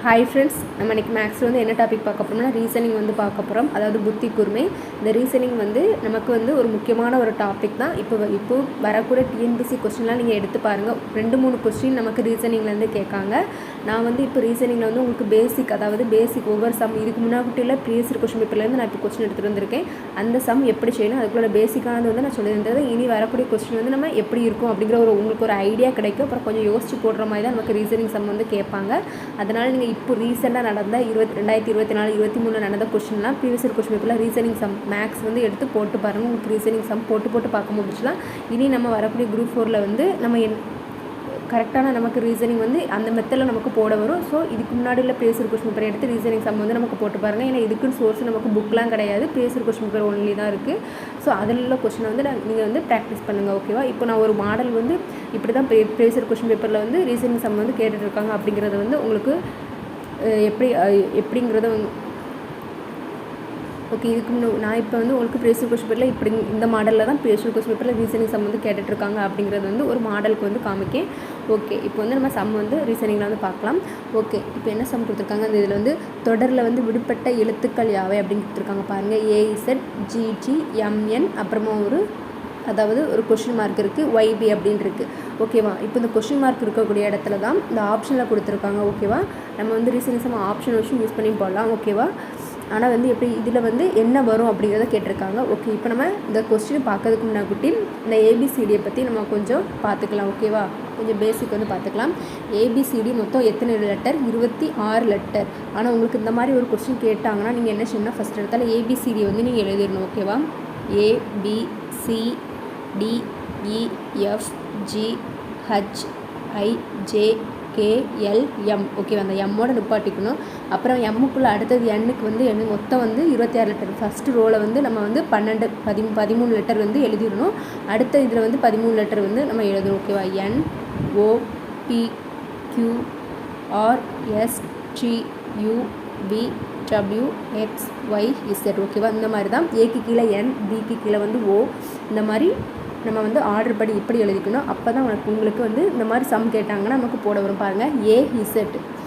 Hi friends, நம்ம இன்றைக்கி மேக்ஸில் வந்து என்ன டாபிக் பார்க்க போகிறோம்னா ரீசனிங் வந்து பார்க்க போகிறோம். அதாவது புத்தி கூர்மை. இந்த ரீசனிங் வந்து நமக்கு வந்து ஒரு முக்கியமான ஒரு டாபிக் தான். இப்போ வரக்கூடிய டிஎன்பிசி கொஸ்டின்லாம் நீங்கள் எடுத்து பாருங்கள். 2-3 கொஸ்டின் நமக்கு ரீசனிங்லேருந்து கேட்காங்க. நான் வந்து இப்போ ரீசனிங்கில் வந்து உங்களுக்கு பேசிக் ஒவ்வொரு சம் இதுக்கு முன்னாடியில் ப்ரீவியஸ் கொஸ்டின் பேப்பர்லேருந்து நான் இப்போ கொஸ்டின் எடுத்துகிட்டு வந்திருக்கேன். அந்த சம் எப்படி செய்யணும், அதுக்குள்ள பேசிக்கானது வந்து நான் சொல்லியிருந்தது. இனி வரக்கூடிய கொஸ்டின் வந்து நம்ம எப்படி இருக்கும் அப்படிங்கிற உங்களுக்கு ஒரு ஐடியா கிடைக்கும். அப்புறம் கொஞ்சம் யோசிச்சு போடுற மாதிரி தான் நமக்கு ரீசனிங் சம் வந்து கேட்பாங்க. அதனால் நீங்கள் இப்போ ரீசெண்டாக நடந்த 2024-23 நடந்த கொஸ்டின்லாம் ப்ரீவியஸ் கொஸ்டின் பேப்பரில் ரீசனிங் சம் மேக்ஸ் வந்து எடுத்து போட்டு பாருங்கள். உங்களுக்கு ரீசனிங் சம் போட்டு பார்க்க முடிச்சுலாம். இனி நம்ம வரக்கூடிய குரூப் 4 வந்து நம்ம கரெக்டான நமக்கு ரீசனிங் வந்து அந்த மெத்தடில் நமக்கு போட வரும். ஸோ இதுக்கு முன்னாடி உள்ள ப்ரீவியஸ் கொஸ்டின் பேப்பர் எடுத்து ரீசனிங் சம் வந்து நமக்கு போட்டு பாருங்கள். ஏன்னா இதுக்குன்னு சோர்ஸ் நமக்கு புக்லாம் கிடையாது, ப்ரீவியஸ் கொஸ்டின் பேப்பர் ஒன்லி தான் இருக்குது. ஸோ அதில் உள்ள கொஸ்டினை வந்து நீங்கள் வந்து ப்ராக்டிஸ் பண்ணுங்கள். ஓகேவா? இப்போ நான் ஒரு மாடல் வந்து இப்படி தான் ப்ரீவியஸ் கொஸ்டின் பேப்பரில் வந்து ரீசனிங் சம் வந்து கேட்டுட்ருக்காங்க அப்படிங்கிறத வந்து உங்களுக்கு எப்படிங்கிறத ஓகே. இதுக்கு நான் இப்போ வந்து உங்களுக்கு ப்ரீவியஸ் கொஸ்டின் பேப்பரில் இப்படி இந்த மாடலில் தான் ப்ரீவியஸ் கொஸ்டின் பேப்பரில் ரீசனிங் சம் வந்து கேட்டுட்ருக்காங்க அப்படிங்கிறது வந்து ஒரு மாடலுக்கு வந்து காமிக்கேன். ஓகே, இப்போ வந்து நம்ம சம் வந்து ரீசனிங்கில் வந்து பார்க்கலாம். ஓகே, இப்போ என்ன சம் கொடுத்துருக்காங்க, அந்த இதில் வந்து தொடரில் வந்து விடுபட்ட எழுத்துக்கள் யாவை அப்படின்னு கொடுத்துருக்காங்க பாருங்கள். AZGGMN அப்புறமா அதாவது ஒரு கொஷின் மார்க் இருக்குது, YB அப்படின்னு இருக்குது. ஓகேவா? இப்போ இந்த கொஷின் மார்க் இருக்கக்கூடிய இடத்துல தான் இந்த ஆப்ஷனில் கொடுத்துருக்காங்க. ஓகேவா? நம்ம வந்து ரீசனிங் சம் ஆப்ஷன் வச்சு யூஸ் பண்ணி போடலாம். ஓகேவா? ஆனால் வந்து எப்படி இதில் வந்து என்ன வரும் அப்படிங்கிறத கேட்டிருக்காங்க. ஓகே, இப்போ நம்ம இந்த கொஸ்டின் பார்க்கறதுக்கு முன்னாடி இந்த ABCDயை பற்றி நம்ம கொஞ்சம் பார்த்துக்கலாம். ஓகேவா? கொஞ்சம் பேசிக் வந்து பார்த்துக்கலாம். ABCD மொத்தம் எத்தனை லெட்டர்? 26 லெட்டர். ஆனால் உங்களுக்கு இந்த மாதிரி ஒரு கொஸ்டின் கேட்டாங்கன்னா நீங்கள் என்ன செய்யணும், ஃபஸ்ட் இடத்துல ABCD வந்து நீங்கள் எழுதிடணும். ஓகேவா? ABCDEFGHIJKLM. ஓகேவா? அந்த எம்மோட நிப்பாட்டிக்கணும். அப்புறம் எம்முக்குள்ளே அடுத்தது எண்ணுக்கு வந்து மொத்தம் வந்து 26 லெட்டர். ஃபஸ்ட்டு ரோவில் வந்து நம்ம வந்து 13 லெட்டர் வந்து எழுதிடணும். அடுத்த இதில் வந்து 13 லெட்டர் வந்து நம்ம எழுதணும். ஓகேவா? NOPQRSTUVWXYZ. ஓகேவா? இந்த மாதிரி தான் ஏக்கு கீழே N, பிக்கு கீழே வந்து O, இந்த மாதிரி நம்ம வந்து ஆர்டர் படி இப்படி எழுதிக்கணும். அப்போ தான் உங்களுக்கு வந்து இந்த மாதிரி சம் கேட்டாங்கன்னா நமக்கு போட வரும். பாருங்கள், AZ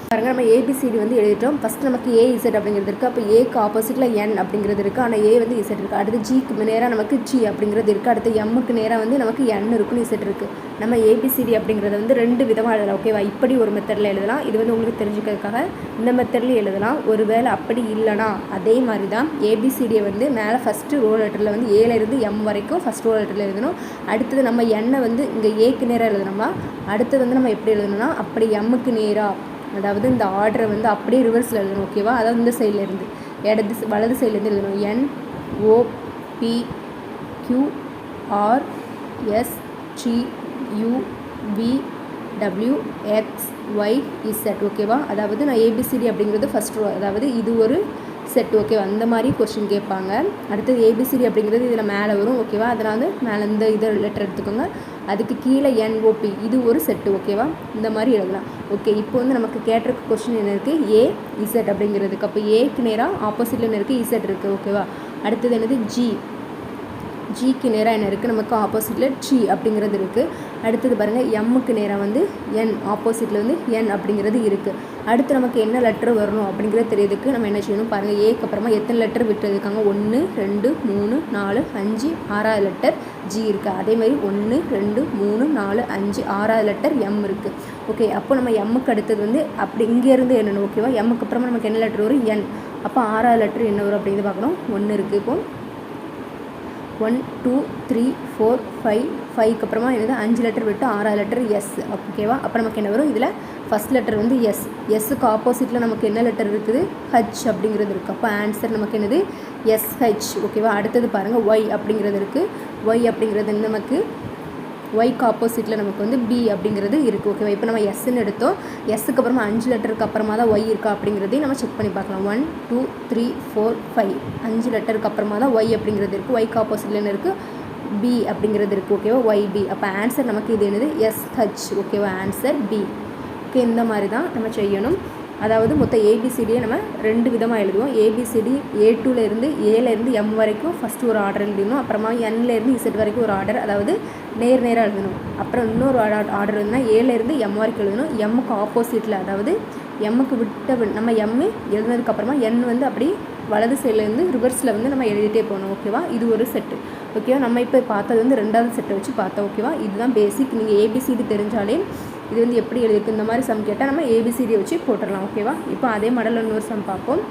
பாருங்கள். நம்ம ABCD வந்து எழுதிட்டோம். ஃபஸ்ட்டு நமக்கு AZ அப்படிங்கிறது இருக்குது. அப்போ ஏக்கு ஆப்போசிட்டில் N அப்படிங்கிறது இருக்குது. ஆனால் A வந்து Z இருக்குது. அடுத்து Gக்கு நேராக நமக்கு G அப்படிங்கிறது இருக்குது. அடுத்து Mக்கு நேராக வந்து நமக்கு N இருக்குன்னு Z இருக்குது. நம்ம ABCD அப்படிங்கிறத வந்து 2 விதமாக எழுதலாம். ஓகேவா? இப்படி ஒரு மெத்தடில் எழுதலாம். இது வந்து உங்களுக்கு தெரிஞ்சுக்கிறதுக்காக இந்த மெத்தட்லேயும் எழுதலாம். ஒரு வேளை அப்படி இல்லைனா அதே மாதிரி தான் ABCDயை வந்து மேலே ஃபஸ்ட்டு ரோ லெட்டரில் வந்து Aலேருந்து M வரைக்கும் ஃபஸ்ட் ரோ லெட்டரில் எழுதணும். அடுத்தது நம்ம N வந்து இங்கே ஏக்கு நேராக எழுதணும்னா அடுத்தது வந்து நம்ம எப்படி எழுதணும்னா அப்படி Mக்கு நேராக, அதாவது இந்த ஆர்டரை வந்து அப்படியே ரிவர்ஸில் எழுதணும். ஓகேவா? அதாவது இந்த சைட்லேருந்து வலது சைட்லேருந்து எழுதணும். NOPQRSTUVWXYZ. ஓகேவா? அதாவது நான் ABCD அப்படிங்கிறது ஃபஸ்ட் ரோ, அதாவது இது ஒரு செட். ஓகேவா? அந்த மாதிரி கொஸ்டின் கேட்பாங்க. அடுத்தது ABCD அப்படிங்கிறது இதில் மேலே வரும். ஓகேவா? அதனால் வந்து மேலே இந்த இதை லெட்டர் எடுத்துக்கோங்க. அதுக்கு கீழே NOP இது ஒரு செட்டு. ஓகேவா? இந்த மாதிரி எழுதலாம். ஓகே, இப்போ வந்து நமக்கு கேட்டிருக்க கொஸ்டின் என்ன இருக்குது, AZ அப்படிங்கிறதுக்கு. அப்போ ஏக்கு நேராக ஆப்போசிட்டில் என்ன இருக்குது, Z இருக்குது. ஓகேவா? அடுத்தது என்னது, ஜிக்கு நேராக என்ன இருக்குது, நமக்கு ஆப்போசிட்டில் G அப்படிங்கிறது இருக்குது. அடுத்தது பாருங்கள், Mக்கு நேராக வந்து N, ஆப்போசிட்டில் வந்து N அப்படிங்கிறது இருக்குது. அடுத்து நமக்கு என்ன லெட்டர் வரணும் அப்படிங்கிறது தெரியுதுக்கு நம்ம என்ன செய்யணும் பாருங்கள். ஏக்கு அப்புறமா எத்தனை லெட்டர் விட்டுருக்காங்க, 1 2 3 4 5 6வது லெட்டர் G இருக்குது. அதே மாதிரி 1 2 3 4 5 6வது லெட்டர் M இருக்குது. ஓகே, அப்போ நம்ம Mக்கு அடுத்தது வந்து அப்படி இங்கேருந்து என்னென்னு. ஓகேவா? Mக்கு அப்புறமா நமக்கு என்ன லெட்டர் வரும், N. அப்போ 6வது லெட்டர் என்ன வரும் அப்படிங்கிறது பார்க்கணும். 1 இருக்குது. இப்போ 1 2 3 4 5 5க்கு அப்புறமா என்னது 5 லெட்டர் விட்டு 6வது லெட்டர் S. ஓகேவா? அப்போ நமக்கு என்ன வரும், இதில் ஃபஸ்ட் லெட்டர் வந்து S. எஸ்ஸுக்கு ஆப்போசிட்டில் நமக்கு என்ன லெட்டர் இருக்குது, H அப்படிங்கிறது இருக்குது. அப்போ ஆன்சர் நமக்கு என்னது, SH. ஓகேவா? அடுத்தது பாருங்கள், Y அப்படிங்கிறது இருக்குது. Y அப்படிங்கிறது நமக்கு ஒய்க்கு ஆப்போசிட்டில் நமக்கு வந்து B அப்படிங்கிறது இருக்குது. ஓகேவா? இப்போ நம்ம Sன்னு எடுத்தோம். Sக்கு அப்புறமா 5 லெட்டருக்கு அப்புறமா தான் Y இருக்கா அப்படிங்கிறதையும் நம்ம செக் பண்ணி பார்க்கலாம். 1 2 3 4 5 5 லெட்டருக்கு அப்புறமா தான் Y அப்படிங்கிறது இருக்குது. ஒய்க்கு ஆப்போசிட்டில் என்ன இருக்குது, B அப்படிங்கிறது இருக்குது. ஓகேவா? YB. அப்போ ஆன்சர் நமக்கு இது என்னது, SH. ஓகேவா? Answer B. ஓகே, இந்த மாதிரி தான் நம்ம செய்யணும். அதாவது மொத்தம் ABCDயை நம்ம 2 விதமாக எழுதுவோம். ABCD A2லேருந்து Aலேருந்து M வரைக்கும் ஃபஸ்ட்டு ஒரு ஆர்டர் எழுதணும். அப்புறமா Nலேருந்து Z வரைக்கும் ஒரு ஆர்டர், அதாவது நேராக எழுதணும். அப்புறம் இன்னொரு ஆர்டர் எழுதுனா Aலேருந்து M வரைக்கும் எழுதணும். Mக்கு ஆப்போசிட்டில், அதாவது எம்முக்கு விட்ட நம்ம எம்மு எழுதுனதுக்கப்புறமா என் வந்து அப்படி வலது சைட்லேருந்து ரிவர்ஸில் வந்து நம்ம எழுதிட்டே போகணும். ஓகேவா, இது ஒரு செட்டு. ஓகேவா, நம்ம இப்போ பார்த்தது வந்து ரெண்டாவது செட்டை வச்சு பார்த்தோம். ஓகேவா, இதுதான் பேசிக். நீங்கள் ஏபிசிடி தெரிஞ்சாலே இது வந்து எப்படி எழுதிருக்கு இந்த மாதிரி சம் கேட்டால் நம்ம ஏபிசிடியை வச்சு போட்டுடலாம். ஓகேவா, இப்போ அதே மாடலில் இன்னொரு சம் பார்ப்போம்.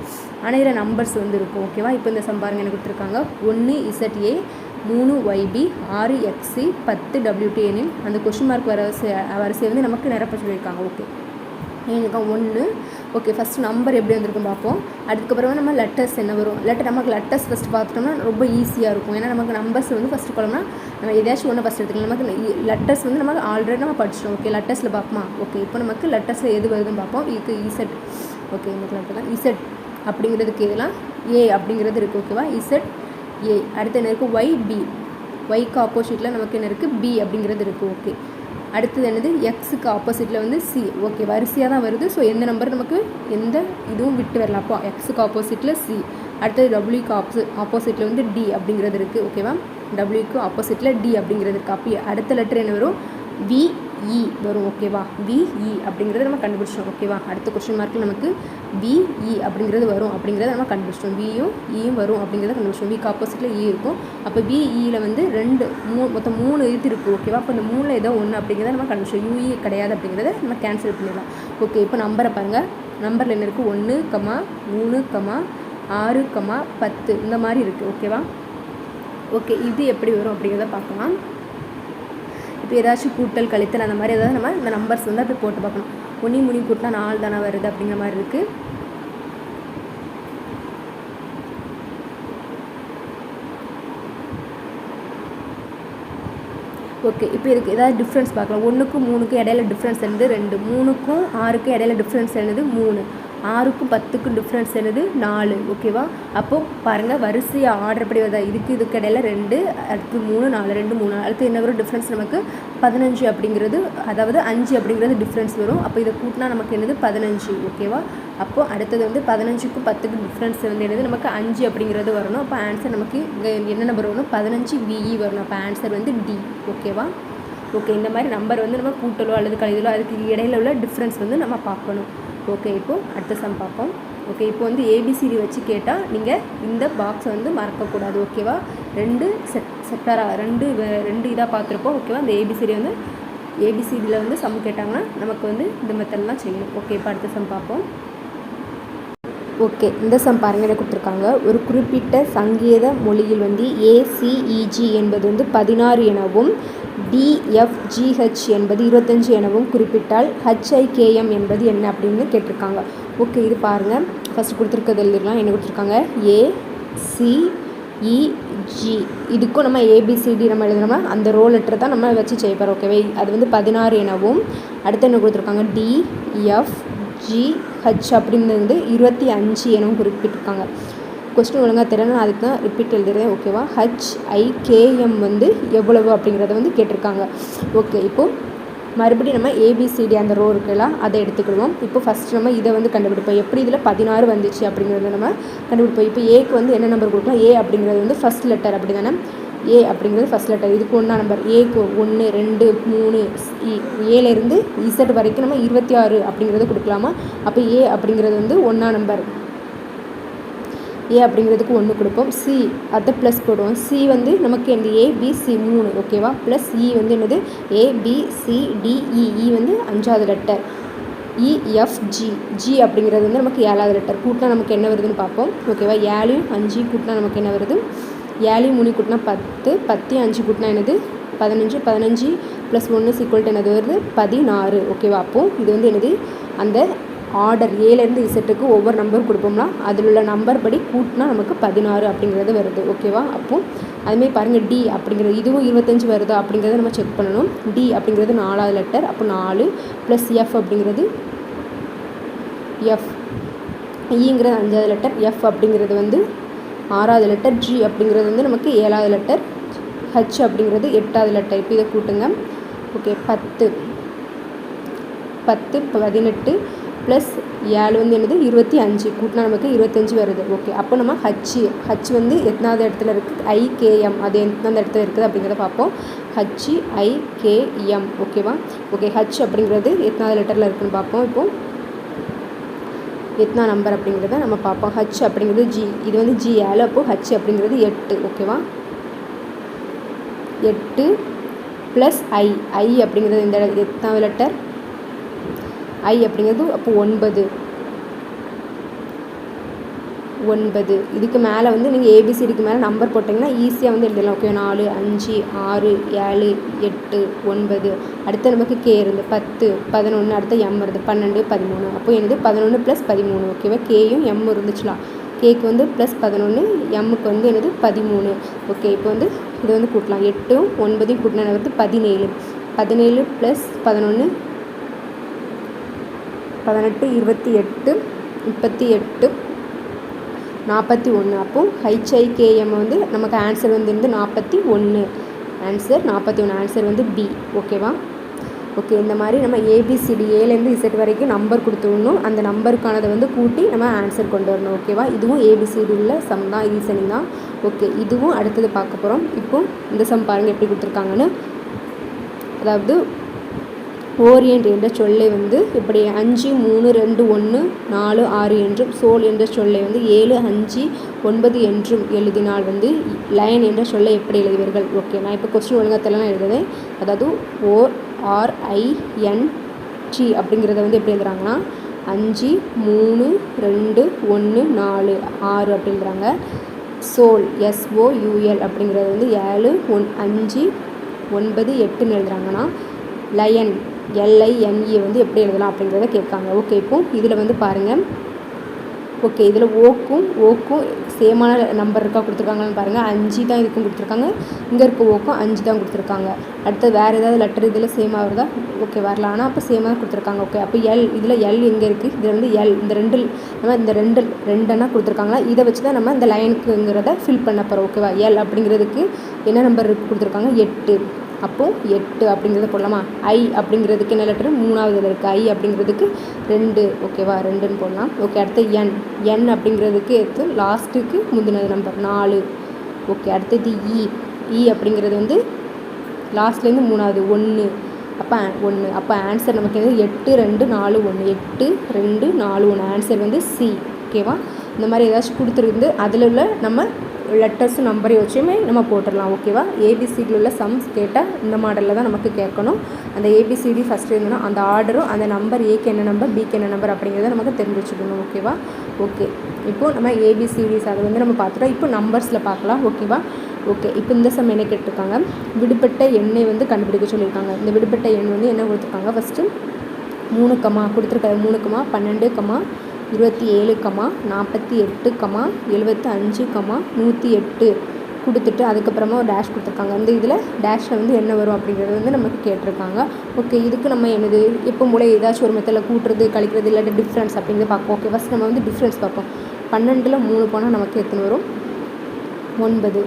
ஆனால் நம்பர்ஸ் வந்து இருக்கும். ஓகேவா, இப்போ இந்த சம் பாருங்கள் என்ன கொடுத்துருக்காங்க. 1 ZA 3 YB 6 XC 10 WT எனில் அந்த கொஸ்டின் மார்க் வரிசையை வந்து நமக்கு நிரப்ப சொல்லியிருக்காங்க. ஓகே, எனக்கு 1. ஓகே, ஃபஸ்ட்டு நம்பர் எப்படி வந்திருக்கும் பார்ப்போம். அதுக்கப்புறமா நம்ம லெட்டர்ஸ் என்ன வரும். நமக்கு லெட்டர்ஸ் ஃபஸ்ட்டு பார்த்துட்டோம்னா ரொம்ப ஈஸியாக இருக்கும். ஏன்னா நமக்கு நம்பர்ஸ் வந்து ஃபஸ்ட்டு கொள்ளம்னா நம்ம எதாச்சும் ஒன்று ஃபஸ்ட் எடுத்துக்கலாம். நமக்கு லெட்டர்ஸ் வந்து நமக்கு ஆல்ரெடி நம்ம படிச்சிட்டோம். ஓகே, லெட்டர்ஸில் பார்ப்போமா. ஓகே, இப்போ நமக்கு லெட்டர்ஸில் எது வருதுன்னு பார்ப்போம். இதுக்கு இசட். ஓகே, நமக்கு லெட்டர் இசட் அப்படிங்கிறதுக்கு இதெல்லாம் ஏ அப்படிங்கிறது இருக்குது. ஓகேவா, இசட் ஏ. அடுத்து என்ன இருக்குது, YB. ஒய்க்கு ஆப்போசிட்டில் நமக்கு என்ன இருக்குது, பி அப்படிங்கிறது இருக்குது. ஓகே, அடுத்தது என்னது, எக்ஸுக்கு ஆப்போசிட்டில் வந்து சி. ஓகே, வரிசையாக தான் வருது. ஸோ எந்த நம்பர் நமக்கு எந்த இதுவும் விட்டு வரலாம். அப்போ எக்ஸுக்கு ஆப்போசிட்டில் சி. அடுத்தது டபிள்யூக்கு ஆப்போசிட்டில் வந்து டி அப்படிங்கிறது இருக்குது. ஓகேவா, டபிள்யூக்கு ஆப்போசிட்டில் டி அப்படிங்கிறது இருக்குது. அப்போ அடுத்த லெட்டர் என்ன வரும், VE வரும். ஓகேவா, VE அப்படிங்கிறத நம்ம கண்டுபிடிச்சோம். ஓகேவா, அடுத்த கொஸ்டின் மார்க்கில் நமக்கு VE அப்படிங்கிறது வரும் அப்படிங்கிறத நம்ம கண்டுபிடிச்சோம். வியும் ஈயும் வரும் அப்படிங்கிறத கண்டுபிடிச்சோம். விக்கு ஆப்போசிட்டில் இ இருக்கும். அப்போ VEயில் வந்து மொத்தம் 3 இது இருக்குது. ஓகேவா, அப்போ இந்த 3ல் ஏதோ ஒன்று அப்படிங்கிறத நம்ம கண்டுபிடிச்சோம். UE கிடையாது அப்படிங்கிறத நம்ம கேன்சல் பண்ணிடலாம். ஓகே, இப்போ நம்பரை பாருங்கள். நம்பரில் என்ன இருக்குது, 1, 3, 6, 10 இந்த மாதிரி இருக்குது. ஓகேவா, ஓகே, இது எப்படி வரும் அப்படிங்கிறத பார்க்கலாம். இப்போ ஏதாச்சும் கூட்டல் கழித்தல் அந்த மாதிரி ஏதாவது நம்ம இந்த நம்பர்ஸ் வந்து அப்படி போட்டு பார்க்கணும். 1 3 கூட்டினா 4 தானே வருது அப்படிங்கிற மாதிரி இருக்குது. ஓகே, இப்போ இதுக்கு ஏதாவது டிஃப்ரென்ஸ் பார்க்கலாம். 1க்கும் 3க்கும் இடையில டிஃப்ரென்ஸ் என்னது 2, 3க்கும் 6க்கும் இடையில டிஃப்ரென்ஸ் என்னது 3, 6க்கும் 10க்கும் டிஃப்ரென்ஸ் என்னது 4. ஓகேவா, அப்போது பாருங்கள் வரிசையாக ஆர்டர் எப்படி வருதா. இதுக்கு இடையில 2, அடுத்து 3, 4, 2, 3, அடுத்து என்ன வரும் டிஃப்ரென்ஸ் நமக்கு 15 அப்படிங்கிறது, அதாவது 5 அப்படிங்கிறது டிஃப்ரென்ஸ் வரும். அப்போ இதை கூட்டினா நமக்கு என்னது 15. ஓகேவா, அப்போது அடுத்தது வந்து 15க்கும் 10க்கும் டிஃப்ரென்ஸ் வந்து என்னது நமக்கு 5 அப்படிங்கிறது வரணும். அப்போ ஆன்சர் நமக்கு என்ன நம்பர் வரணும், 15 VE வரணும். அப்போ ஆன்சர் வந்து D. ஓகேவா, ஓகே, இந்த மாதிரி நம்பர் வந்து நம்ம கூட்டலோ அல்லது கழிதலோ அதுக்கு இடையில உள்ள டிஃப்ரென்ஸ் வந்து நம்ம பார்க்கணும். ஓகே, இப்போது அடுத்த சம் பார்ப்போம். ஓகே, இப்போ வந்து ஏபிசிடி வச்சு கேட்டால் நீங்கள் இந்த பாக்ஸை வந்து மறக்கக்கூடாது. ஓகேவா, 2 செக்டராக 2 இதாக பார்த்துருப்போம். ஓகேவா, இந்த ஏபிசிடியில் வந்து சம் கேட்டாங்கன்னா நமக்கு வந்து இந்த மெத்தட்லாம் செய்யணும். ஓகே, இப்போ அடுத்த சம் பார்ப்போம். ஓகே, இந்த சம் பாருங்கள் என்ன கொடுத்துருக்காங்க. ஒரு குறிப்பிட்ட சங்கீத மொழியில் வந்து ACEG என்பது வந்து 16 எனவும் DFGH என்பது 25 எனவும் குறிப்பிட்டால் HIKM என்பது என்ன அப்படின்னு கேட்டிருக்காங்க. ஓகே, இது பாருங்கள். ஃபஸ்ட்டு கொடுத்துருக்கிறது எழுதிடலாம். என்ன கொடுத்துருக்காங்க, ACEG. இதுக்கும் நம்ம ABCD நம்ம எழுதுனோம்னா அந்த ரோ லெட்டர் தான் நம்ம வச்சு செய்ய போகிறோம். ஓகேவே, அது வந்து 16 எனவும், அடுத்து என்ன கொடுத்துருக்காங்க, DFGH அப்படின்னு வந்து 25 எனவும் குறிப்பிட்டிருக்காங்க. கொஸ்டின் ஒழுங்காக தெரியணும், அதுக்கு தான் ரிப்பீட் எழுதுறேன். ஓகேவா, HIKM வந்து எவ்வளவு அப்படிங்கிறத வந்து கேட்டிருக்காங்க. ஓகே, இப்போது மறுபடியும் நம்ம ABCD அந்த ரோ இருக்குல்ல அதை எடுத்துக்கிடுவோம். இப்போ ஃபஸ்ட் நம்ம இதை வந்து கண்டுபிடிப்போம். எப்படி இதில் 16 வந்துச்சு அப்படிங்கிறத நம்ம கண்டுபிடிப்போம். இப்போ ஏக்கு வந்து என்ன நம்பர் கொடுக்கலாம், A அப்படிங்கிறது வந்து ஃபஸ்ட் லெட்டர் அப்படி தானே. A அப்படிங்கிறது ஃபஸ்ட் லெட்டர். இதுக்கு 1 நம்பர். ஏக்கு 1 2 3 ஏலேருந்து Z வரைக்கும் நம்ம 26 அப்படிங்கிறத கொடுக்கலாமா. அப்போ A அப்படிங்கிறது வந்து 1 நம்பர். A அப்படிங்கிறதுக்கு 1 கொடுப்போம். C அதை ப்ளஸ் போடுவோம். C வந்து நமக்கு இந்த ABC 3. ஓகேவா, ப்ளஸ் E வந்து என்னது ABCDE. E வந்து 5வது லெட்டர். EFG அப்படிங்கிறது வந்து நமக்கு 7வது லெட்டர். கூட்டினா நமக்கு என்ன வருதுன்னு பார்ப்போம். ஓகேவா, 7 5 கூட்டினா நமக்கு என்ன வருது, 7 3 கூட்டினா 10, 10 5 கூட்டினா என்னது 15, 15 ப்ளஸ் 1 = என்னது வருது 16. ஓகேவா, அப்போது இது வந்து என்னது அந்த ஆர்டர் ஏலேருந்து இசட்டுக்கு ஒவ்வொரு நம்பர் கொடுப்போம்னா அதில் உள்ள நம்பர் படி கூட்டினா நமக்கு 16 அப்படிங்கிறது வருது. ஓகேவா, அப்போது அதுமாரி பாருங்கள் D அப்படிங்கிறது இதுவும் 25 வருதா அப்படிங்கிறத நம்ம செக் பண்ணணும். D அப்படிங்கிறது 4வது லெட்டர். அப்போ 4 ப்ளஸ் F அப்படிங்கிறது F, Eங்கிறது 5வது லெட்டர், F அப்படிங்கிறது வந்து 6வது லெட்டர், G அப்படிங்கிறது வந்து நமக்கு 7வது லெட்டர், H அப்படிங்கிறது 8வது லெட்டர். இப்போ இதை கூட்டுங்க. ஓகே, 10 18 ப்ளஸ் 7 வந்து என்னது 25 கூட்டினா நமக்கு 25 வருது. ஓகே, அப்போ நம்ம H வந்து எத்தனாவது இடத்துல இருக்குது, IKM அது எத்தனாவது இடத்துல இருக்குது அப்படிங்கிறத பார்ப்போம். HIKM. ஓகேவா, ஓகே, H அப்படிங்கிறது எத்தனாவது லெட்டரில் இருக்குதுன்னு பார்ப்போம். இப்போது எத்தனை நம்பர் அப்படிங்கிறத நம்ம பார்ப்போம். ஹச் அப்படிங்கிறது ஜி, இது வந்து ஜி 7, அப்போது ஹச் அப்படிங்கிறது 8. ஓகேவா, 8 ப்ளஸ் ஐ, ஐ அப்படிங்கிறது இந்த எத்தனாவது லெட்டர், ஐ அப்படிங்கிறது அப்போது 9. இதுக்கு மேலே வந்து நீங்கள் ஏபிசிடிக்கு மேலே நம்பர் போட்டிங்கன்னா ஈஸியாக வந்து எழுதலாம். ஓகே, 4, 5, 6, 7, 8, 9. அடுத்து நமக்கு கே இருந்து 10, 11, அடுத்து எம் இருந்து 12, 13. அப்போ என்னது 11 + 13. ஓகேவா, கேயும் எம் இருந்துச்சுலாம். கேக்கு வந்து ப்ளஸ் 11, எம்முக்கு வந்து என்னது 13. ஓகே, இப்போ வந்து இதை வந்து கூட்டலாம். 8, 9 கூட்டினா வந்து 17. 17 + 11, 18, 28, 38, 41. அப்போது ஹைச்ஐகேஎம் வந்து நமக்கு ஆன்சர் வந்து 41. ஆன்சர் 41. ஆன்சர் வந்து பி. ஓகேவா, ஓகே. இந்த மாதிரி நம்ம ஏபிசிடி ஏலேருந்து இசட் வரைக்கும் நம்பர் கொடுத்துடணும். அந்த நம்பருக்கானதை வந்து கூட்டி நம்ம ஆன்சர் கொண்டு வரணும். ஓகேவா, இதுவும் ஏபிசிடியில் சம் தான், ரீசனிங் தான். ஓகே, இதுவும் அடுத்தது பார்க்க போகிறோம். இப்போது இந்த சம் பாருங்கள் எப்படி கொடுத்துருக்காங்கன்னு. அதாவது ஓரியன்ட் என்ற சொல்லை வந்து இப்படி 5, 3, 2, 1, 4, 6 என்றும், சோல் என்ற சொல்லை வந்து 7, 5, 9 என்றும் எழுதினால் வந்து லயன் என்ற சொல்லை எப்படி எழுதுவீர்கள்? ஓகே, நான் இப்போ கொஸ்டின் ஒழுங்கத்தெல்லாம் எழுதுவேன். அதாவது ORINT அப்படிங்கிறத வந்து எப்படி எழுதுறாங்கன்னா 5, 3, 2, 1, 4, 6 அப்படிங்கிறாங்க. சோல் SOUL அப்படிங்கிறது வந்து 7, 5, 9, 8ன்னு எழுதுறாங்கன்னா லயன் LINE வந்து எப்படி எழுதலாம் அப்படிங்கிறத கேட்காங்க. ஓகே, இப்போது இதில் வந்து பாருங்கள். ஓகே, இதில் ஓக்கும் சேமான நம்பர் இருக்கா கொடுத்துருக்காங்கன்னு பாருங்கள். 5 தான் இதுக்கும் கொடுத்துருக்காங்க. இங்கே இருக்க ஓக்கும் 5 தான் கொடுத்துருக்காங்க. அடுத்து வேறு ஏதாவது லெட்டர் இதில் சேமாக வருதா? ஓகே, வரலாம். ஆனால் அப்போ சேமாக தான் கொடுத்துருக்காங்க. ஓகே, அப்போ இதில் எல் எங்கே இருக்குது? இதில் வந்து இந்த ரெண்டெண்ணா கொடுத்துருக்காங்களா, இதை வச்சு தான் நம்ம இந்த லைனுக்குங்கிறத ஃபில் பண்ண போகிறோம். ஓகேவா, எல் அப்படிங்கிறதுக்கு என்ன நம்பர் கொடுத்துருக்காங்க? 8. அப்போது 8 அப்படிங்கிறத போடலாமா? ஐ அப்படிங்கிறதுக்கு என்ன லெட்டரு? 3வது இருக்குது. ஐ அப்படிங்கிறதுக்கு 2. ஓகேவா, 2ன்னு போடலாம். ஓகே, அடுத்து என் அப்படிங்கிறதுக்கு எடுத்து லாஸ்ட்டுக்கு முந்தினது நம்பர் 4. ஓகே, அடுத்தது இ அப்படிங்கிறது வந்து லாஸ்ட்லேருந்து 3வது 1. அப்போ 1. அப்போ ஆன்சர் நமக்கு வந்து 8, 2, 4, 1. 8, 2, 4, 1. ஆன்சர் வந்து சி. ஓகேவா, இந்த மாதிரி ஏதாச்சும் கொடுத்துருந்து அதில் உள்ள நம்ம லெட்டர்ஸ் நம்பரை வச்சுமே நம்ம போட்டுடலாம். ஓகேவா, ஏபிசிடியில் உள்ள சம்ஸ் கேட்டால் இந்த மாடலில் தான் நமக்கு கேட்கணும். அந்த ஏபிசிடி ஃபஸ்ட்டு இருந்ததுன்னா அந்த ஆர்டரும் அந்த நம்பர் ஏக்கு என்ன நம்பர் பிக்கு என்ன நம்பர் அப்படிங்கிறத நமக்கு தெரிஞ்சு வச்சுக்கணும். ஓகேவா, ஓகே. இப்போது நம்ம ஏபிசிடிஸ் அதை வந்து நம்ம பார்த்துட்டோம். இப்போ நம்பர்ஸில் பார்க்கலாம். ஓகேவா, ஓகே. இப்போ இந்த சம் என்ன கேட்டிருக்காங்க? விடுபட்ட எண்ணை வந்து கண்டுபிடிக்க சொல்லியிருக்காங்க. இந்த விடுபட்ட எண் வந்து என்ன கொடுத்துருக்காங்க? ஃபஸ்ட்டு 3, கொடுத்துருக்காங்க 3, 12, 27, 48, 75, 108 கொடுத்துட்டு அதுக்கப்புறமா ஒரு டேஷ் கொடுத்துருக்காங்க. இந்த இதில் டேஷில் வந்து என்ன வரும் அப்படிங்கிறது வந்து நமக்கு கேட்டிருக்காங்க. ஓகே, இதுக்கு நம்ம என்னது எப்போ மூளை ஏதாச்சும் ஒரு மெத்தடில் கூட்டுறது கழிக்கிறது இல்லாட்டி டிஃப்ரென்ஸ் அப்படிங்கிறத பார்ப்போம். ஓகே, ஃபஸ்ட் நம்ம வந்து டிஃப்ரென்ஸ் பார்ப்போம். 12ல் 3 போனால் நமக்கு எத்தனை வரும்? 9.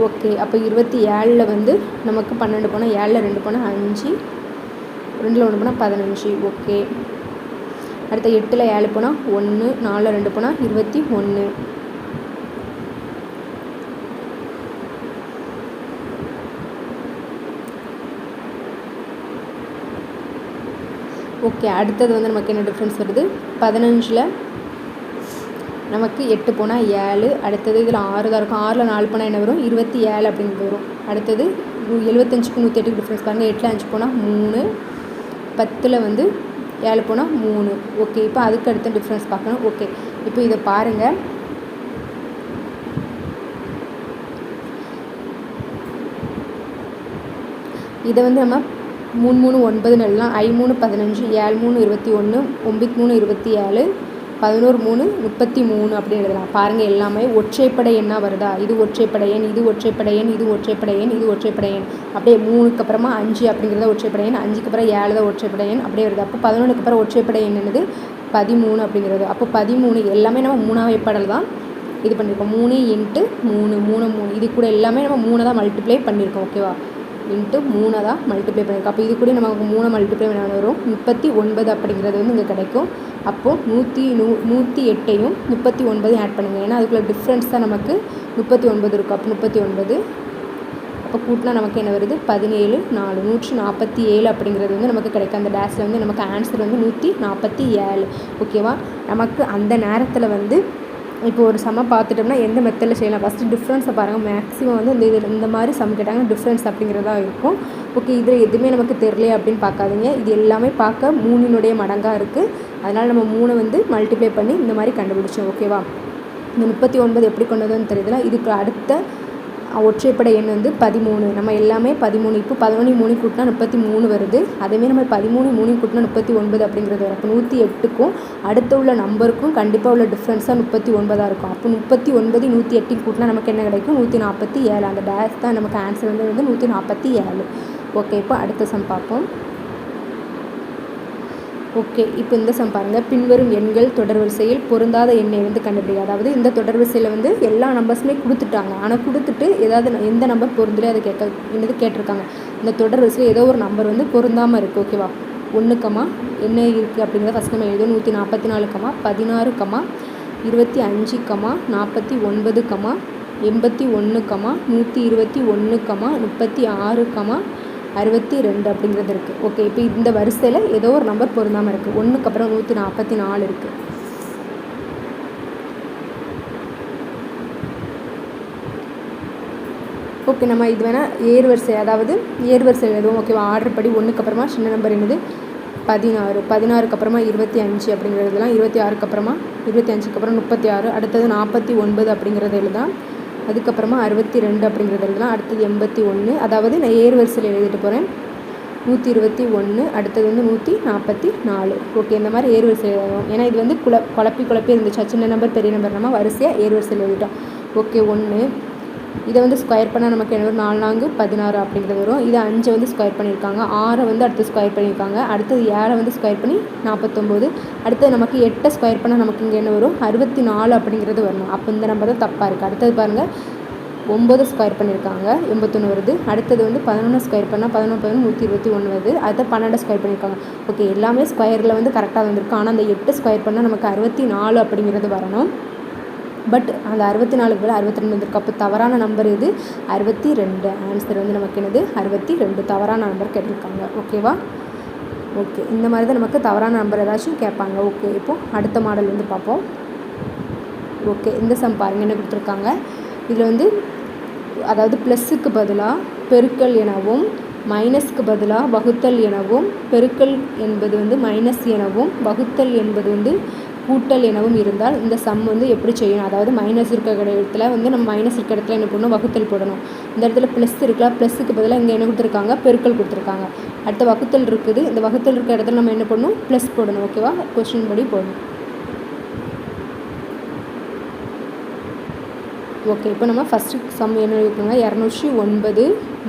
ஓகே, அப்போ 27ல் வந்து நமக்கு 12 போனால் 7ல் 2 போனால் 5, 2ல் 1 போனால் 15. ஓகே, அடுத்த 8ல் 7 போனால் 1, 4ல் 2 போனால் 21. ஓகே, அடுத்தது வந்து நமக்கு என்ன டிஃப்ரென்ஸ் வருது? 15ல் நமக்கு 8 போனால் 7. அடுத்தது இதில் 6 தான் இருக்கும். 6ல் 4 போனால் என்ன வரும்? 27 அப்படிங்கிறது வரும். அடுத்தது 75க்கு 108 டிஃப்ரென்ஸ் பாருங்கள். 8ல் 5 போனால் 3, 10ல் வந்து 7 போனால் 3. ஓகே, இப்போ அதுக்கு அடுத்த டிஃப்ரென்ஸ் பார்க்கணும். ஓகே, இப்போ இதை பாருங்கள். இதை வந்து நம்ம 3, 3, 9 எழுதலாம். I 3, 15, 7, 3, 21, 9, 3, 27, 11, 3, 33 அப்படி எழுதலாம். பாருங்கள், எல்லாமே ஒற்றைப்படை எண்ணாக வருதா? இது ஒற்றைப்படை எண், இது ஒற்றைப்படை எண், இது ஒற்றைப்படை எண், இது ஒற்றைப்படை எண். அப்படியே 3க்கு அப்புறமா 5 அப்படிங்கிறத ஒற்றைப்படை எண், 5க்கு அப்புறம் 7 தான் ஒற்றைப்படை எண் அப்படியே வருது. அப்போ 11க்கு அப்புறம் ஒற்றைப்படை எண் என்னது? 13 அப்படிங்கிறது. அப்போ 13 எல்லாமே நம்ம 3வது படல் தான் இது பண்ணியிருக்கோம். 3 × 3, 3. இது கூட எல்லாமே நம்ம 3 தான் மல்டிப்ளை பண்ணியிருக்கோம். ஓகேவா, இன்ட்டு 3 தான் மல்டிப்ளை பண்ணியிருக்கோம். அப்போ இது கூட நமக்கு 3 மல்டிப்ளை பண்ண வரும் 39 அப்படிங்கிறது வந்து இங்கே கிடைக்கும். அப்போது 108ஐயும் 39ஐயும் ஆட் பண்ணுங்கள். ஏன்னா அதுக்குள்ளே டிஃப்ரென்ஸ் தான் நமக்கு 39 இருக்கும். அப்போ 39 அப்போ கூட்டினா நமக்கு என்ன வருது 17 4 147 அப்படிங்கிறது வந்து நமக்கு கிடைக்கும். அந்த டேஷில் வந்து நமக்கு ஆன்சர் வந்து 147. ஓகேவா? நமக்கு அந்த நேரத்தில் வந்து இப்போ ஒரு சம பார்த்துட்டோம்னா எந்த மெத்தடில் செய்யலாம், ஃபஸ்ட்டு டிஃப்ரென்ஸை பாருங்கள். மேக்ஸிமம் வந்து இந்த மாதிரி சம் கேட்டாங்கன்னா டிஃப்ரென்ஸ் அப்படிங்கிறதா இருக்கும். ஓகே, இதில் எதுவுமே நமக்கு தெரியல அப்படின்னு பார்க்காதீங்க. இது எல்லாமே பார்க்க 3னுடைய மடங்காக இருக்குது. அதனால் நம்ம 3 வந்து மல்டிப்ளை பண்ணி இந்த மாதிரி கண்டுபிடிச்சோம். ஓகேவா? இந்த 39 எப்படி கொண்டு வந்தோன்னு தெரியுதுல. இதுக்கு அடுத்த ஒற்றைப்படை எண் வந்து 13. நம்ம எல்லாமே 13. இப்போ 11 3 கூட்டினா 33 வருது. அதேமாதிரி நம்ம 13 3 கூட்டினா 39 அப்படிங்கிறது வரும். அப்போ 108க்கும் அடுத்த உள்ள நம்பருக்கும் கண்டிப்பாக உள்ள டிஃப்ரென்ஸாக 39 இருக்கும். அப்போ 39 108 கூட்டினா நமக்கு என்ன கிடைக்கும்? 147. அந்த டேஷ் தான் நமக்கு ஆன்சர் வந்து 147. ஓகே, இப்போ அடுத்த சம் பார்ப்போம். ஓகே, இப்போ இந்த சம் பாருங்கள். பின்வரும் எண்கள் தொடர்வரிசையில் பொருந்தாத எண்ணை வந்து கண்டுபிடிக்க. அதாவது இந்த தொடர்வரிசையில் வந்து எல்லா நம்பர்ஸுமே கொடுத்துட்டாங்க. ஆனால் கொடுத்துட்டு எந்த நம்பர் பொருந்தலையோ அதை கேட்டிருக்காங்க. இந்த தொடர்வரிசையில் ஏதோ ஒரு நம்பர் வந்து பொருந்தாமல் இருக்குது. ஓகேவா? 1 என்ன இருக்குது அப்படிங்கிறத ஃபஸ்ட் நம்ம எழுதும். 144, 16, 25, 49, 81, 121, 36, 62 அப்படிங்கிறது இருக்குது. ஓகே, இப்போ இந்த வரிசையில் ஏதோ ஒரு நம்பர் பொருந்தாமல் இருக்குது. 1க்கு அப்புறம் 144 இருக்குது. ஓகே, நம்ம இது வேணால் ஏர்வரிசை, அதாவது ஏர்வரிசை எழுதுவோம். ஓகேவா? ஆர்டர் படி 1க்கு அப்புறமா சின்ன நம்பர் என்னது 16, 16க்கு அப்புறமா 25 அப்படிங்கிறதுலாம், 26க்கு அப்புறமா 25க்கு அப்புறம் 36, அடுத்தது 49 அப்படிங்கிறது எழுதான். அதுக்கப்புறமா 62 அப்படிங்கிறது எழுதலாம். அடுத்தது 81, அதாவது நான் ஏர்வரிசையில் எழுதிட்டு போகிறேன். 121, அடுத்தது வந்து 144. ஓகே, இந்த மாதிரி ஏர்வரிசையில் எழுதுவோம். ஏன்னா இது வந்து குழப்பி இருந்துச்சா, சின்ன நம்பர் பெரிய நம்பர், நம்ம வரிசையாக ஏர்வரிசையில் எழுதிட்டோம். ஓகே, 1 இதை வந்து ஸ்கொயர் பண்ணால் நமக்கு என்ன வரும்? 4 16 அப்படிங்கிறது வரும். இதை 5 வந்து ஸ்கொயர் பண்ணியிருக்காங்க. 6 வந்து அடுத்து ஸ்கொயர் பண்ணியிருக்காங்க. அடுத்தது 7 வந்து ஸ்கொயர் பண்ணி 49. அடுத்தது நமக்கு 8 ஸ்கொயர் பண்ணால் நமக்கு இங்கே என்ன வரும்? 64 அப்படிங்கிறது வரணும். அப்போ இந்த நம்பர் தான் தப்பாக இருக்குது. அடுத்தது பாருங்கள், 9 ஸ்கொயர் பண்ணியிருக்காங்க, 81 வருது. அடுத்தது வந்து 11 ஸ்கொயர் பண்ணால் 11 121 வருது. அடுத்து 12 ஸ்கொயர் பண்ணியிருக்காங்க. ஓகே, எல்லாமே ஸ்கொயரில் வந்து கரெக்டாக வந்திருக்கு. ஆனால் அந்த 8 ஸ்கொயர் பண்ணால் நமக்கு 64 அப்படிங்கிறது வரணும். பட் அந்த 64க்கு மேலே 62 வந்திருக்கு. அப்போ தவறான நம்பர் இது 62. ஆன்சர் வந்து நமக்கு என்னது? 62. தவறான நம்பர் கேட்டிருக்காங்க. ஓகேவா? ஓகே, இந்த மாதிரி தான் நமக்கு தவறான நம்பர் ஏதாச்சும் கேட்பாங்க. ஓகே, இப்போது அடுத்த மாடல் வந்து பார்ப்போம். ஓகே, இந்த சம் பாருங்கள் என்ன கொடுத்துருக்காங்க. இதில் வந்து அதாவது ப்ளஸ்ஸுக்கு பதிலாக பெருக்கல் எனவும், மைனஸ்க்கு பதிலாக வகுத்தல் எனவும், பெருக்கல் என்பது வந்து மைனஸ் எனவும், வகுத்தல் என்பது வந்து கூட்டல் எனவும் இருந்தால் இந்த சம் வந்து எப்படி செய்யணும்? அதாவது மைனஸ் இருக்கிற இடத்துல வந்து நம்ம மைனஸ் இருக்கிற இடத்துல என்ன பண்ணணும்? வகுத்தல் போடணும். இந்த இடத்துல ப்ளஸ் இருக்கலாம், ப்ளஸ்ஸுக்கு பதிலாக இங்கே என்ன கொடுத்துருக்காங்க? பெருக்கல் கொடுத்துருக்காங்க. அடுத்த வகுத்தல் இருக்குது. இந்த வகுத்தல் இருக்கிற இடத்துல நம்ம என்ன பண்ணணும்? ப்ளஸ் போடணும். ஓகேவா? கொஸ்டின் படி போடணும். ஓகே, இப்போ நம்ம ஃபஸ்ட்டு சம் என்ன இருக்குங்க? 209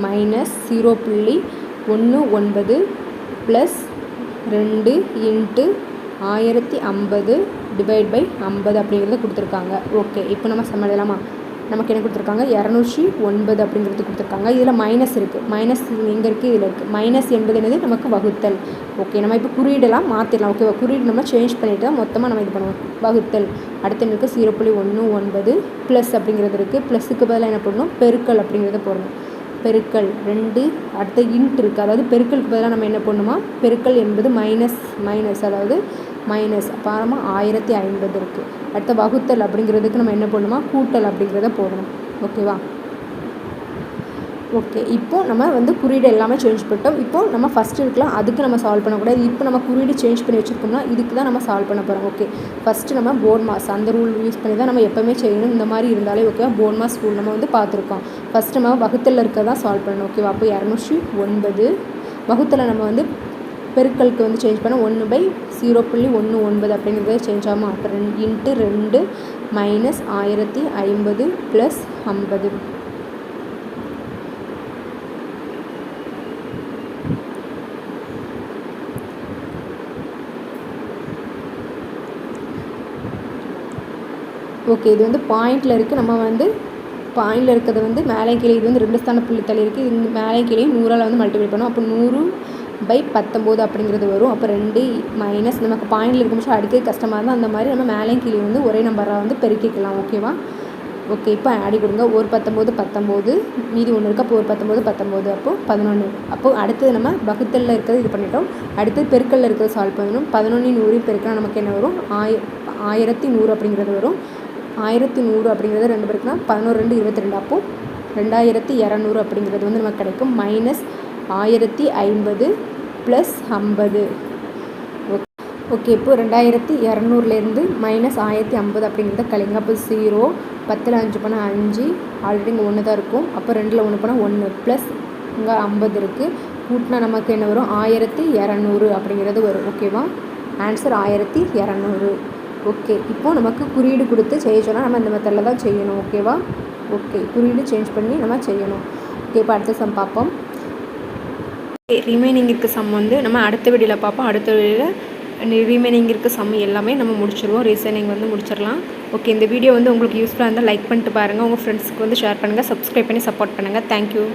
minus 0.19 plus 2 into 1050 divide by 50 அப்படிங்கிறத கொடுத்துருக்காங்க. ஓகே, இப்போ நம்ம சம் எழுதலாமா? நமக்கு என்ன கொடுத்துருக்காங்க? 209 அப்படிங்கிறது கொடுத்துருக்காங்க. இதில் மைனஸ் இருக்குது. மைனஸ் எங்கே இருக்குது? இதில் இருக்குது. மைனஸ் என்பது என்னது? நமக்கு வகுத்தல். ஓகே, நம்ம இப்போ குறியீடெல்லாம் மாற்றிடலாம். ஓகேவா? குறியீடு நம்ம சேஞ்ச் பண்ணிவிட்டு தான் மொத்தமாக நம்ம இது பண்ணுவோம். வகுத்தல். அடுத்து என்ன இருக்குது? 0.19 ப்ளஸ் அப்படிங்கிறது இருக்குது. ப்ளஸுக்கு பதிலாக என்ன பண்ணணும்? பெருக்கல் அப்படிங்கிறத போடணும். பெருக்கல் 2, அடுத்த இன்ட் இருக்குது. அதாவது பெருக்கலுக்கு பதிலாக நம்ம என்ன பண்ணணுமா? பெருக்கல் என்பது மைனஸ் அதாவது மைனஸ் அப்புறமா 1050 இருக்குது. அடுத்த வகுத்தல் அப்படிங்கிறதுக்கு நம்ம என்ன பண்ணணுமா? கூட்டல் அப்படிங்கிறத போடணும். ஓகேவா? ஓகே, இப்போது நம்ம வந்து குறியீடு எல்லாமே சேஞ்ச் பண்ணிட்டோம். இப்போது நம்ம ஃபஸ்ட்டு இருக்கலாம், அதுக்கு நம்ம சால்வ் பண்ணக்கூடாது. இப்போ நம்ம குறியீடு சேஞ்ச் பண்ணி வச்சுருக்கோம்னா இதுக்கு தான் நம்ம சால்வ் பண்ண போகிறோம். ஓகே, ஃபஸ்ட்டு நம்ம போர்ட் மாஸ் அந்த ரூல் யூஸ் பண்ணி தான் நம்ம எப்போவுமே செய்யணும். இந்த மாதிரி இருந்தாலே ஓகேவா? போர்ட் மாஸ் ரூல் நம்ம வந்து பார்த்துருக்கோம். ஃபஸ்ட்டு நம்ம வகுத்தலில் இருக்க தான் சால்வ் பண்ணணும். ஓகேவா? அப்போ 209 வகுத்தலை நம்ம வந்து பெருக்கலுக்கு வந்து சேஞ்ச் பண்ண 1/0.19 அப்படிங்கிறத சேஞ்ச் ஆகும். அப்போ 2 இன்ட்டு 2 மைனஸ் 1050 ப்ளஸ் 50. ஓகே, இது வந்து பாயிண்டில் இருக்குது. நம்ம வந்து பாயிண்டில் இருக்கிறது வந்து மேலே கீழே, இது வந்து 2 ஸ்தான புள்ளி தள்ளி இருக்குது. இது மேலே கீழே 100ஆல் வந்து மல்டிப்ளை பண்ணோம். அப்போ 100/19 அப்படிங்கிறது வரும். அப்போ 2 மைனஸ் நமக்கு பாயிண்டில் இருக்கும்போது அடிக்கிறது கஷ்டமாக இருந்தால் அந்த மாதிரி நம்ம மேலே கீழே வந்து ஒரே நம்பராக வந்து பெருக்கிக்கலாம். ஓகேவா? ஓகே, இப்போ ஆடி கொடுங்க. ஒரு 19 19 மீதி ஒன்று இருக்குது. அப்போ ஒரு 19 19 அப்போது 11. அப்போது அடுத்தது நம்ம வகுத்தலில் இருக்கிறது இது பண்ணிட்டோம். அடுத்து பெருக்கல்ல இருக்கிறது சால்வ் பண்ணணும். 11 100 பெருக்கினா நமக்கு என்ன வரும்? 1100 அப்படிங்கிறது வரும். 1100 அப்படிங்கிறது 2 பெருக்கினா 11 2 22. அப்போது 2200 அப்படிங்கிறது வந்து நமக்கு கிடைக்கும். Minus 1050 plus 50. ஓகே, இப்போது 2200லேருந்து மைனஸ் 1050 அப்படிங்கிறத கழிங்க. அப்போ 0 10ல் 5 போனால் 5, ஆல்ரெடி இங்கே 1 தான் இருக்கும். அப்போ 2ல் 1 போனால் 1 ப்ளஸ் இங்கே 50 இருக்குது. கூட்டினா நமக்கு என்ன வரும்? 1200 அப்படிங்கிறது வரும். ஓகேவா? ஆன்சர் 1200. ஓகே, இப்போது நமக்கு குறியீடு கொடுத்து செய்ய சொன்னால் நம்ம இந்த மெத்தடில் தான் செய்யணும். ஓகேவா? ஓகே, குறியீடு சேஞ்ச் பண்ணி நம்ம செய்யணும். ஓகே, இப்போ அடுத்த சம் பார்ப்போம். ரிமைனிங் இருக்க சம் வந்து நம்ம அடுத்த வீடியோவில் பார்ப்போம். அடுத்த வீடியோவில் ரிமைனிங் இருக்க சம் எல்லாமே நம்ம முடிச்சிடுவோம். ரீசனிங் வந்து முடிச்சிடலாம். ஓகே, இந்த வீடியோ வந்து உங்களுக்கு யூஸ்ஃபுல்லாக இருந்தால் லைக் பண்ணிட்டு பாருங்கள். உங்கள் ஃப்ரெண்ட்ஸ்க்கு வந்து ஷேர் பண்ணுங்கள். சப்ஸ்கிரைப் பண்ணி சப்போர்ட் பண்ணுங்கள். தேங்க்யூ.